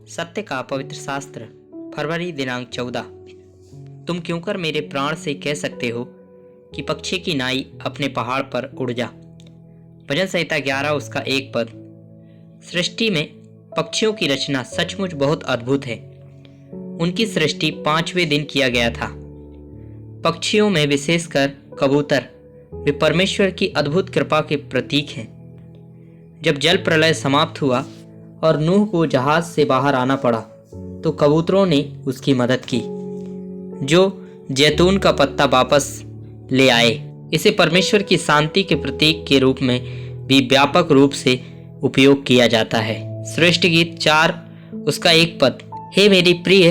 सत्य का पवित्र शास्त्र फरवरी दिनांक 14। तुम क्यों कर मेरे प्राण से कह सकते हो कि पक्षी की नाई अपने पहाड़ पर उड़ जा। भजन संहिता 11 उसका 1 पद। सृष्टि में पक्षियों की रचना सचमुच बहुत अद्भुत है। उनकी सृष्टि 5वें दिन किया गया था। पक्षियों में विशेषकर कबूतर वे परमेश्वर की अद्भुत कृपा के प्रतीक हैं। जब जल प्रलय समाप्त हुआ और नूह को जहाज से बाहर आना पड़ा तो कबूतरों ने उसकी मदद की, जो जैतून का पत्ता वापस ले आए। इसे परमेश्वर की शांति के प्रतीक के रूप में भी व्यापक रूप से उपयोग किया जाता है। श्रेष्ठ गीत 4 उसका 1 पद। हे मेरी प्रिय,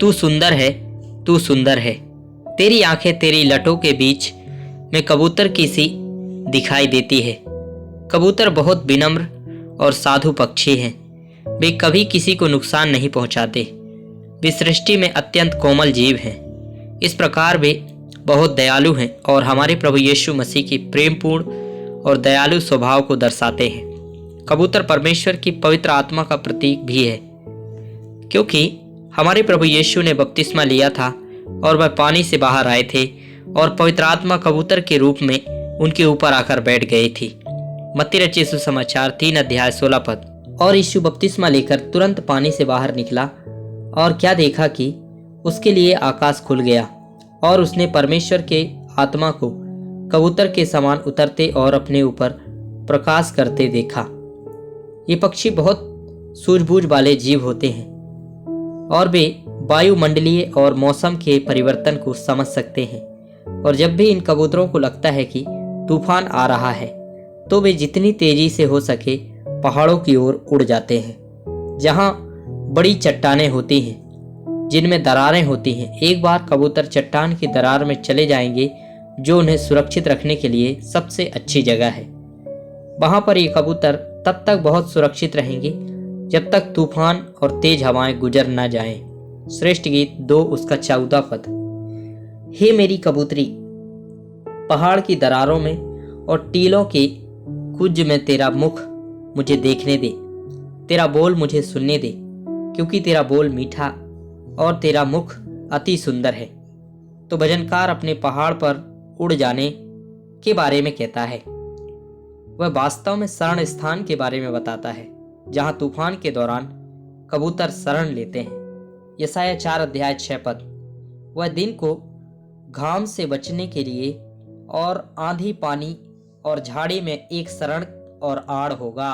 तू सुंदर है, तू सुंदर है। तेरी आंखें तेरी लटों के बीच में कबूतर की सी दिखाई देती है। कबूतर बहुत विनम्र और साधु पक्षी हैं। वे कभी किसी को नुकसान नहीं पहुंचाते। वे सृष्टि में अत्यंत कोमल जीव हैं। इस प्रकार वे बहुत दयालु हैं और हमारे प्रभु यीशु मसीह की प्रेमपूर्ण और दयालु स्वभाव को दर्शाते हैं। कबूतर परमेश्वर की पवित्र आत्मा का प्रतीक भी है, क्योंकि हमारे प्रभु यीशु ने बपतिस्मा लिया था और वह पानी से बाहर आए थे और पवित्र आत्मा कबूतर के रूप में उनके ऊपर आकर बैठ गई थी। मत्ती रचित सुसमाचार 3 अध्याय 16 पद। और यीशु बपतिस्मा लेकर तुरंत पानी से बाहर निकला और क्या देखा कि उसके लिए आकाश खुल गया और उसने परमेश्वर के आत्मा को कबूतर के समान उतरते और अपने ऊपर प्रकाश करते देखा। ये पक्षी बहुत सूझबूझ वाले जीव होते हैं और वे वायुमंडलीय और मौसम के परिवर्तन को समझ सकते हैं। और जब भी इन कबूतरों को लगता है कि तूफान आ रहा है तो वे जितनी तेजी से हो सके पहाड़ों की ओर उड़ जाते हैं, जहां बड़ी चट्टानें होती हैं जिनमें दरारें होती हैं। एक बार कबूतर चट्टान की दरार में चले जाएंगे, जो उन्हें सुरक्षित रखने के लिए सबसे अच्छी जगह है। वहां पर ये कबूतर तब तक बहुत सुरक्षित रहेंगे जब तक तूफान और तेज हवाएं गुजर न जाएं। श्रेष्ठ गीत 2 उसका 14 पद। हे मेरी कबूतरी, पहाड़ की दरारों में और टीलों के कुंज में तेरा मुख मुझे देखने दे, तेरा बोल मुझे सुनने दे, क्योंकि तेरा बोल मीठा और तेरा मुख अति सुंदर है। तो भजनकार अपने पहाड़ पर उड़ जाने के बारे में कहता है। वह वास्तव में शरण स्थान के बारे में बताता है, जहां तूफान के दौरान कबूतर शरण लेते हैं। यशायाह 4 अध्याय 6 पद। वह दिन को घाम से बचने के लिए और आंधी पानी और झाड़ी में एक शरण और आड़ होगा।